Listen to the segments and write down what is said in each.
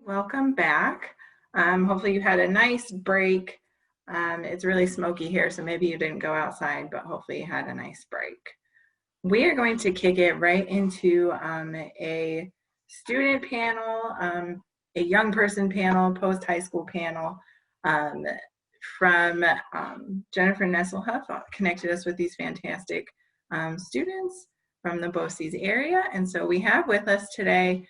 Welcome back. Hopefully you had a nice break. It's really smoky here, so maybe you didn't go outside, but hopefully you had a nice break. We are going to kick it right into a student panel, a young person panel, post-high school panel from Jennifer Nesselhuff connected us with these fantastic students from the BOCES area. And so we have with us today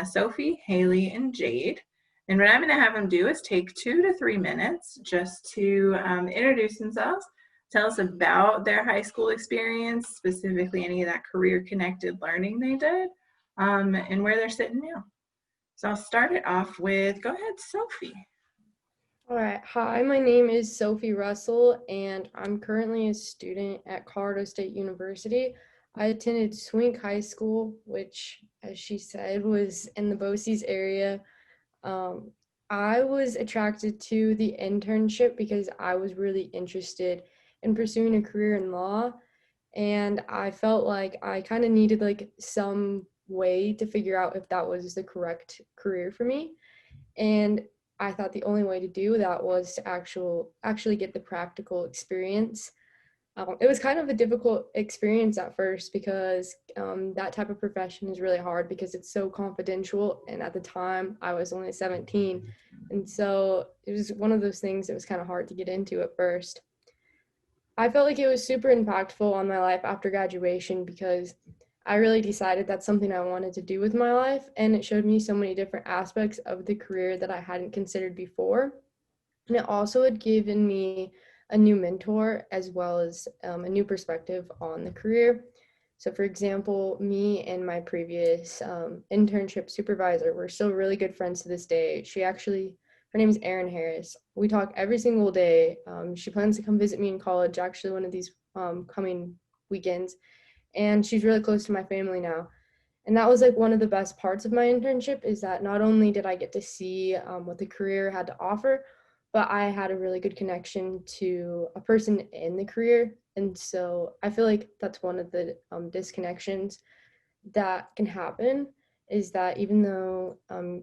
Sophie, Haley, and Jade. And what I'm going to have them do is take 2 to 3 minutes just to introduce themselves, tell us about their high school experience, specifically any of that career-connected learning they did, and where they're sitting now. So I'll start it off with, go ahead, Sophie. All right. Hi, my name is Sophie Russell, and I'm currently a student at Colorado State University. I attended Swink High School, which, as she said, was in the BOCES area. I was attracted to the internship because I was really interested in pursuing a career in law, and I felt like I kind of needed like some way to figure out if that was the correct career for me. And I thought the only way to do that was to actually get the practical experience. It was kind of a difficult experience at first because that type of profession is really hard because it's so confidential. And at the time, I was only 17. And so it was one of those things that was kind of hard to get into at first. I felt like it was super impactful on my life after graduation because I really decided that's something I wanted to do with my life, and it showed me so many different aspects of the career that I hadn't considered before. And it also had given me a new mentor as well as a new perspective on the career. So for example, me and my previous internship supervisor, we're still really good friends to this day. Her name is Erin Harris. We talk every single day. She plans to come visit me in college, actually one of these coming weekends. And she's really close to my family now. And that was like one of the best parts of my internship, is that not only did I get to see what the career had to offer, but I had a really good connection to a person in the career. And so I feel like that's one of the disconnections that can happen, is that even though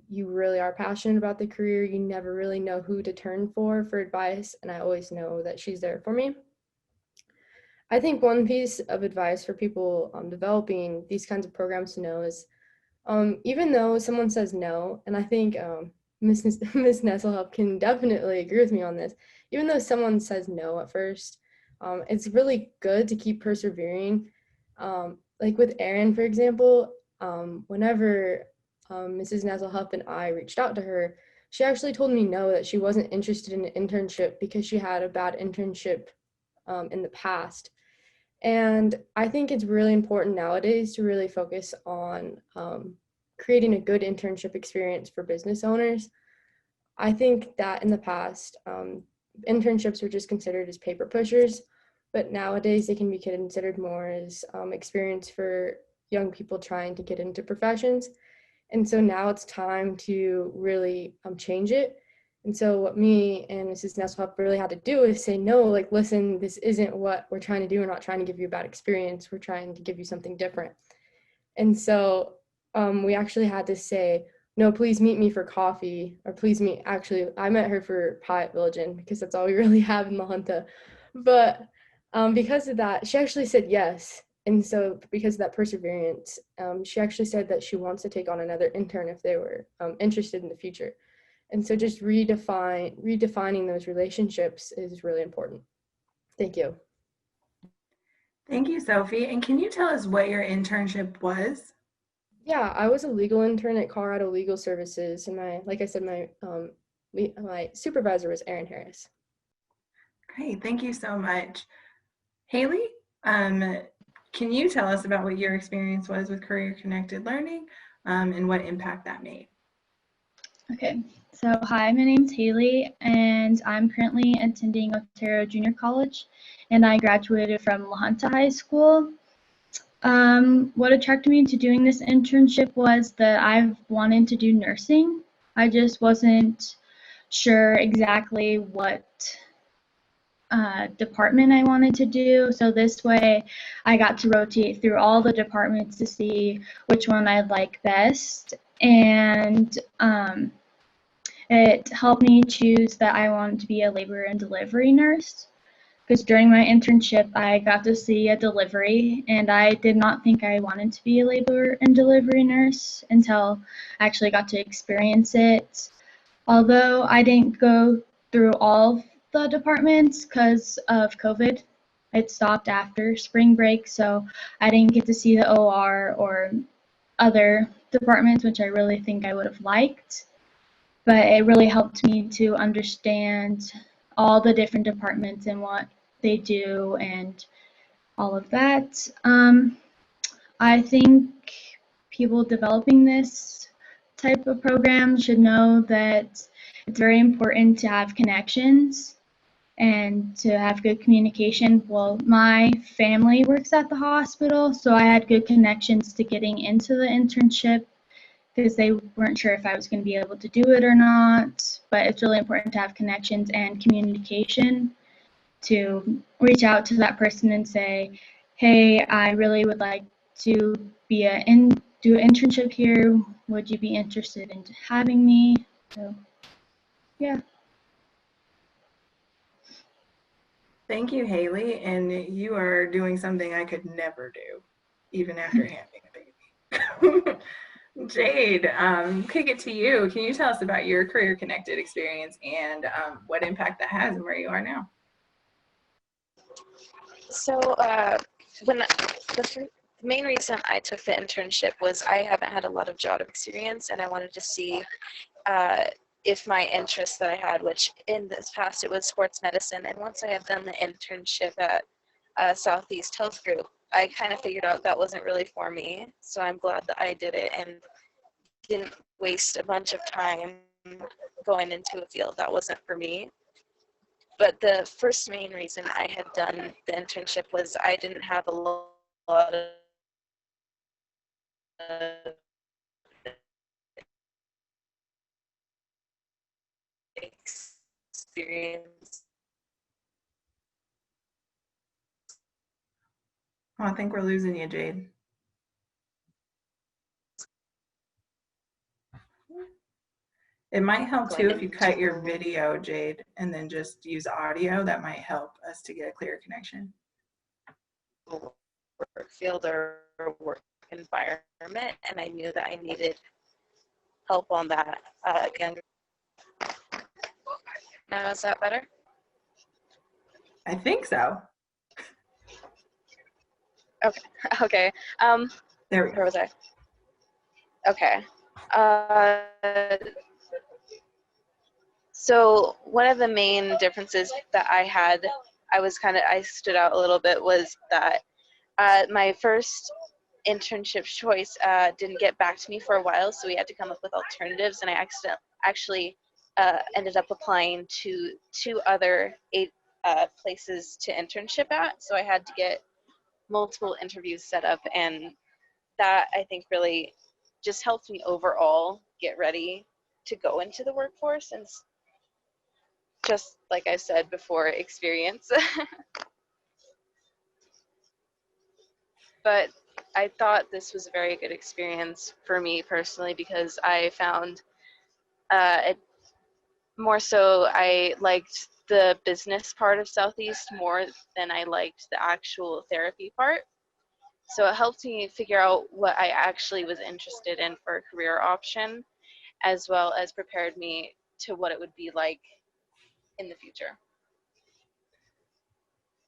you really are passionate about the career, you never really know who to turn for advice. And I always know that she's there for me. I think one piece of advice for people developing these kinds of programs to know is, even though someone says no, and I think Ms. Nesselhuff can definitely agree with me on this, even though someone says no at first, it's really good to keep persevering. Like with Erin, for example, whenever Mrs. Nesselhuff and I reached out to her, she actually told me no, that she wasn't interested in an internship because she had a bad internship in the past. And I think it's really important nowadays to really focus on creating a good internship experience for business owners. I think that in the past, internships were just considered as paper pushers, but nowadays they can be considered more as experience for young people trying to get into professions. And so now it's time to really change it. And so what me and Mrs. Nesselhuff really had to do is say, no, like, listen, this isn't what we're trying to do. We're not trying to give you a bad experience. We're trying to give you something different. And so we actually had to say, no, please meet me for coffee, or please meet, actually, I met her for pie at Village Inn because that's all we really have in La Junta. But because of that, she actually said yes. And so because of that perseverance, she actually said that she wants to take on another intern if they were interested in the future. And so just redefining those relationships is really important. Thank you. Thank you, Sophie. And can you tell us what your internship was? Yeah, I was a legal intern at Colorado Legal Services, and like I said, my supervisor was Erin Harris. Great, thank you so much. Haley, can you tell us about what your experience was with career-connected learning and what impact that made? Okay, so hi, my name's Haley, and I'm currently attending Otero Junior College, and I graduated from La Junta High School. What attracted me to doing this internship was that I've wanted to do nursing. I just wasn't sure exactly what department I wanted to do. So this way I got to rotate through all the departments to see which one I'd like best. And it helped me choose that I wanted to be a labor and delivery nurse. Because during my internship, I got to see a delivery, and I did not think I wanted to be a labor and delivery nurse until I actually got to experience it. Although I didn't go through all the departments because of COVID, it stopped after spring break, so I didn't get to see the OR or other departments, which I really think I would have liked. But it really helped me to understand all the different departments and what they do and all of that. I think people developing this type of program should know that it's very important to have connections and to have good communication. Well, my family works at the hospital, so I had good connections to getting into the internship because they weren't sure if I was going to be able to do it or not. But it's really important to have connections and communication to reach out to that person and say, hey, I really would like to be do an internship here. Would you be interested in having me? So, yeah. Thank you, Haley. And you are doing something I could never do, even after having a baby. Jade, kick it to you. Can you tell us about your career connected experience and what impact that has and where you are now? So when the main reason I took the internship was I haven't had a lot of job experience, and I wanted to see if my interests that I had, which in this past it was sports medicine, and once I had done the internship at Southeast Health Group, I kind of figured out that wasn't really for me. So I'm glad that I did it and didn't waste a bunch of time going into a field that wasn't for me. But the first main reason I had done the internship was I didn't have a lot of experience. Oh, I think we're losing you, Jade. It might help too Going if you cut your into video, Jade, and then just use audio. That might help us to get a clear connection. work field or work environment, and I knew that I needed help on that again. Now is that better? I think so. Okay. Okay. There we go. Where was I? Okay. Uh, so one of the main differences that I had, I stood out a little bit, was that my first internship choice didn't get back to me for a while, so we had to come up with alternatives, and I actually ended up applying to two other places to internship at, so I had to get multiple interviews set up, and that I think really just helped me overall get ready to go into the workforce, and just like I said before, experience. But I thought this was a very good experience for me personally, because I found it more so I liked the business part of Southeast more than I liked the actual therapy part. So it helped me figure out what I actually was interested in for a career option, as well as prepared me to what it would be like in the future.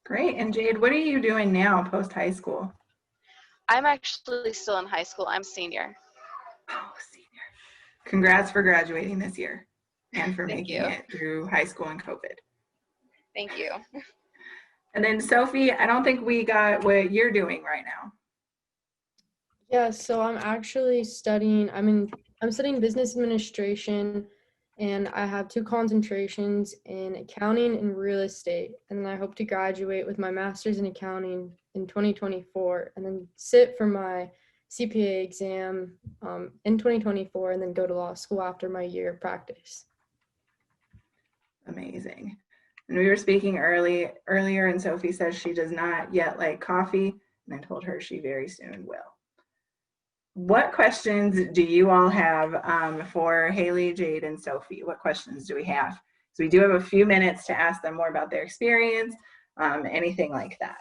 Great. And Jade, what are you doing now post high school? I'm actually still in high school. I'm a senior. Oh, senior. Congrats for graduating this year and for Thank making you. it through high school and COVID. Thank you. And then Sophie, I don't think we got what you're doing right now. Yeah, so I'm actually studying, I'm studying business administration, and I have two concentrations in accounting and real estate. And then I hope to graduate with my master's in accounting in 2024, and then sit for my CPA exam in 2024, and then go to law school after my year of practice. Amazing. And we were speaking earlier, and Sophie says she does not yet like coffee, and I told her she very soon will. what questions do you all have for Haley, Jade, and Sophie? What questions do we have? So we do have a few minutes to ask them more about their experience, anything like that.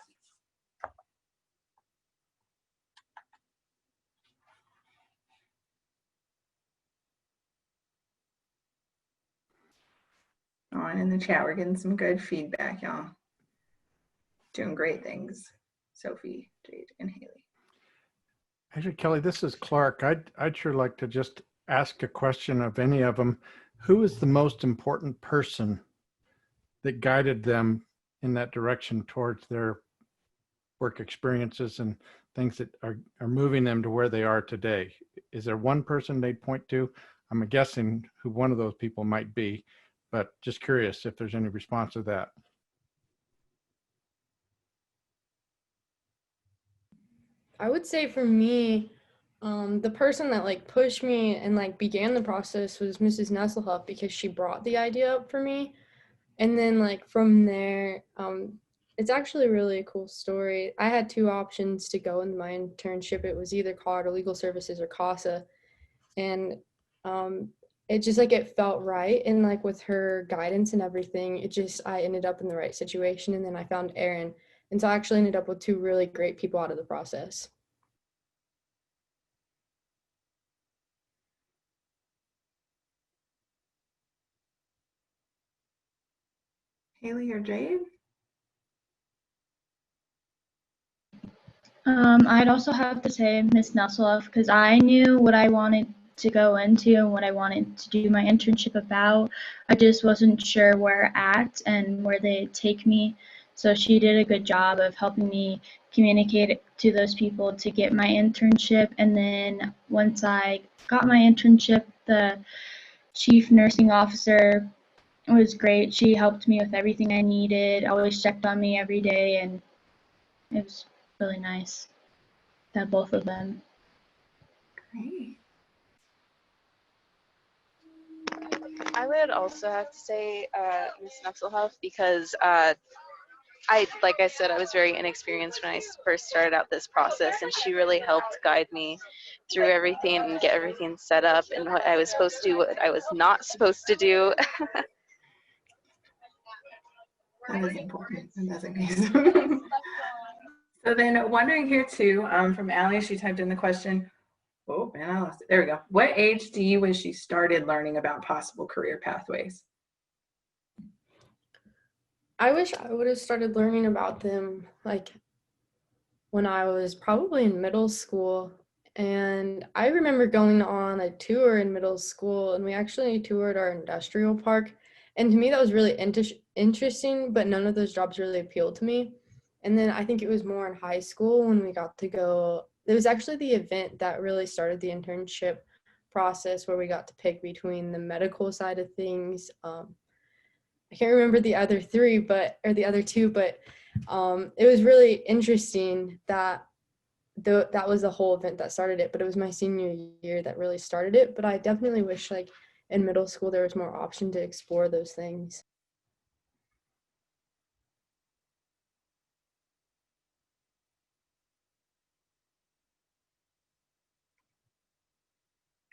Oh, and in the chat, we're getting some good feedback, y'all. Doing great things, Sophie, Jade, and Haley. Actually, Kelly, this is Clark. I'd sure like to just ask a question of any of them. Who is the most important person that guided them in that direction towards their work experiences and things that are moving them to where they are today? Is there one person they'd point to? I'm guessing who one of those people might be, but just curious if there's any response to that. I would say for me, the person that like pushed me and like began the process was Mrs. Nesselhuff, because she brought the idea up for me. And then like from there, it's actually really a cool story. I had two options to go in my internship. It was either Colorado Legal Services or CASA. And it just like it felt right. And like with her guidance and everything, I ended up in the right situation. And then I found Erin. And so I actually ended up with two really great people out of the process. Haley or Jade? I'd also have to say Miss Nesselov, because I knew what I wanted to go into and what I wanted to do my internship about. I just wasn't sure where at and where they'd take me. So she did a good job of helping me communicate to those people to get my internship. And then once I got my internship, the chief nursing officer was great. She helped me with everything I needed, always checked on me every day, and it was really nice to have both of them. Great. I would also have to say Ms. Nupselhoff, because like I said, I was very inexperienced when I first started out this process, and she really helped guide me through everything and get everything set up and what I was supposed to do, what I was not supposed to do. That is important in that case. So then wondering here too, from Allie, she typed in the question, oh man, I lost it. There we go. What age do you wish you started learning about possible career pathways? I wish I would have started learning about them like when I was probably in middle school. And I remember going on a tour in middle school, and we actually toured our industrial park. And to me, that was really interesting, but none of those jobs really appealed to me. And then I think it was more in high school when we got to go. It was actually the event that really started the internship process, where we got to pick between the medical side of things. I can't remember the other the other two, but it was really interesting that that was the whole event that started it. But it was my senior year that really started it. But I definitely wish like in middle school there was more option to explore those things.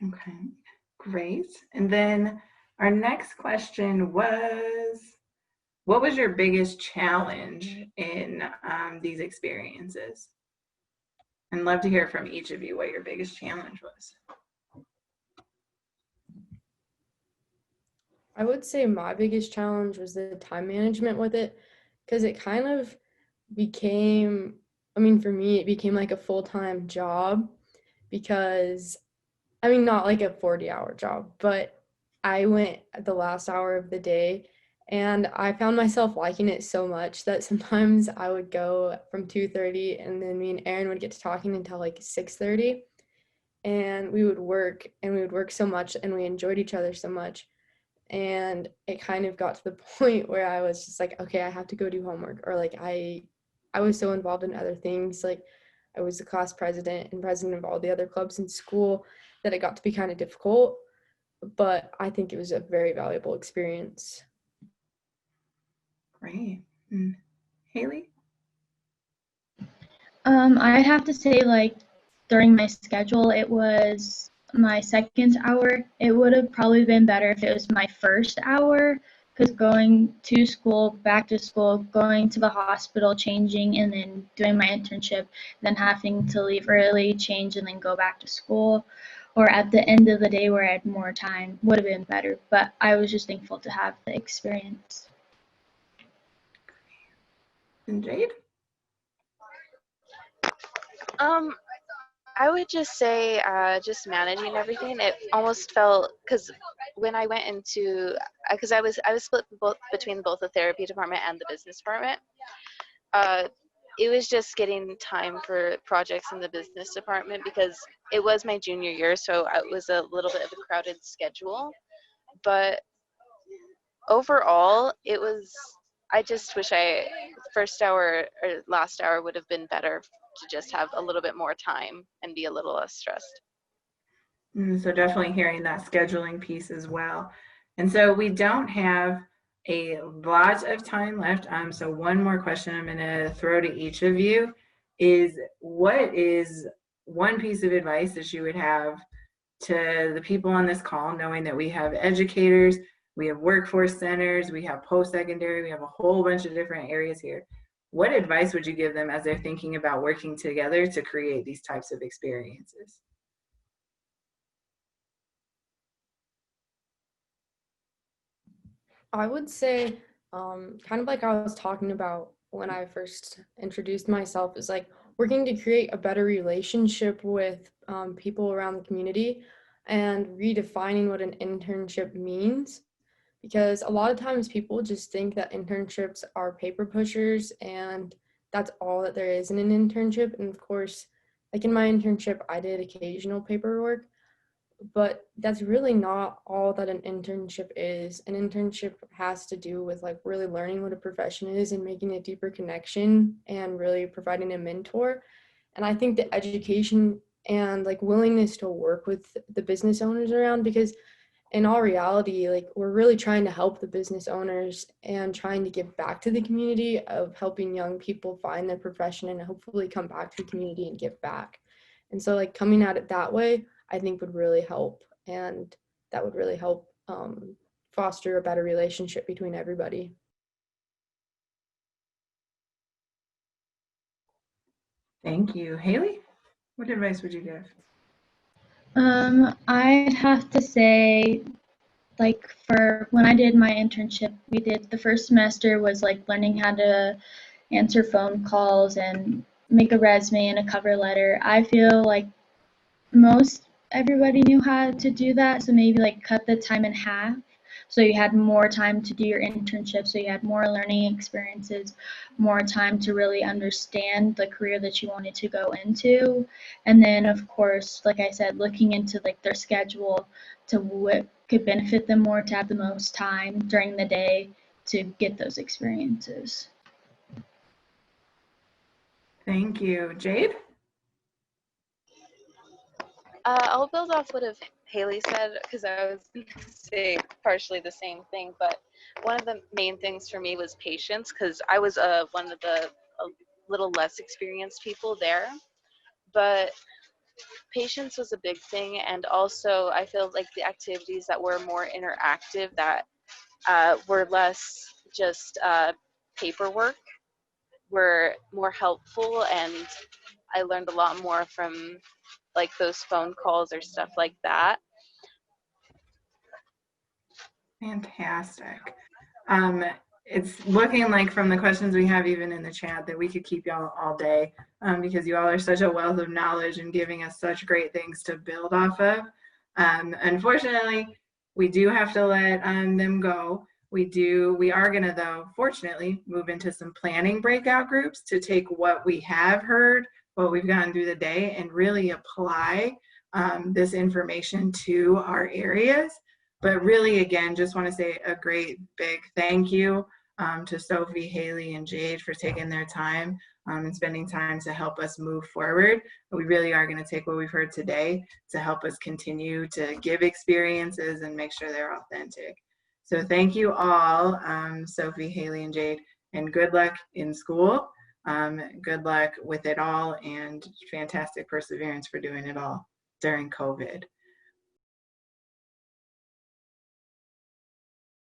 Okay, great. And then our next question was, what was your biggest challenge in these experiences? I'd love to hear from each of you what your biggest challenge was. I would say my biggest challenge was the time management with it, because it kind of became, I mean, for me, it became like a full-time job, because I mean, not like a 40-hour job, but I went at the last hour of the day, and I found myself liking it so much that sometimes I would go from 2:30, and then me and Erin would get to talking until like 6:30, and we would work so much, and we enjoyed each other so much. And it kind of got to the point where I was just like, okay, I have to go do homework, or like I was so involved in other things, like I was the class president and president of all the other clubs in school, that it got to be kind of difficult, but I think it was a very valuable experience. Great. Haley? I'd have to say like during my schedule, it was my second hour. It would have probably been better if it was my first hour, because going to school, back to school, going to the hospital, changing, and then doing my internship, then having to leave early, change, and then go back to school, or at the end of the day where I had more time would have been better. But I was just thankful to have the experience. And Jade? I would just say just managing everything. It almost felt because when I went into because I was split both between both the therapy department and the business department. Uh, it was just getting time for projects in the business department because it was my junior year, so it was a little bit of a crowded schedule. But overall, it was. I just wish first hour or last hour would have been better to just have a little bit more time and be a little less stressed. So definitely hearing that scheduling piece as well. And so we don't have a lot of time left. So one more question I'm going to throw to each of you is, what is one piece of advice that you would have to the people on this call, knowing that we have educators, we have workforce centers, we have post-secondary, we have a whole bunch of different areas here. What advice would you give them as they're thinking about working together to create these types of experiences? I would say, kind of like I was talking about when I first introduced myself, is like working to create a better relationship with people around the community and redefining what an internship means. Because a lot of times people just think that internships are paper pushers and that's all that there is in an internship. And of course, like in my internship, I did occasional paperwork, but that's really not all that an internship is. An internship has to do with like really learning what a profession is and making a deeper connection and really providing a mentor. And I think the education and like willingness to work with the business owners around, because in all reality, like we're really trying to help the business owners and trying to give back to the community of helping young people find their profession and hopefully come back to the community and give back. And so like coming at it that way, I think would really help. And that would really help foster a better relationship between everybody. Thank you. Haley, what advice would you give? I'd have to say, like, for when I did my internship, we did the first semester was like learning how to answer phone calls and make a resume and a cover letter. I feel like most everybody knew how to do that, so maybe like cut the time in half so you had more time to do your internship, so you had more learning experiences, more time to really understand the career that you wanted to go into. And then of course, like I said, looking into like their schedule to what could benefit them more to have the most time during the day to get those experiences. Thank you. Jade? I'll build off what Haley said because I was going to say partially the same thing, but one of the main things for me was patience because I was one of the a little less experienced people there, but patience was a big thing, and also I feel like the activities that were more interactive, that were less just paperwork, were more helpful, and I learned a lot more from like those phone calls or stuff like that. Fantastic. Um, it's looking like from the questions we have even in the chat that we could keep y'all all day because you all are such a wealth of knowledge and giving us such great things to build off of. Unfortunately, we do have to let them go. We are gonna though, fortunately, move into some planning breakout groups to take what we have heard, what we've gotten through the day, and really apply this information to our areas. But really, again, just want to say a great big thank you to Sophie, Haley, and Jade for taking their time and spending time to help us move forward. We really are going to take what we've heard today to help us continue to give experiences and make sure they're authentic. So thank you all, Sophie, Haley, and Jade, and good luck in school. Good luck with it all and fantastic perseverance for doing it all during COVID.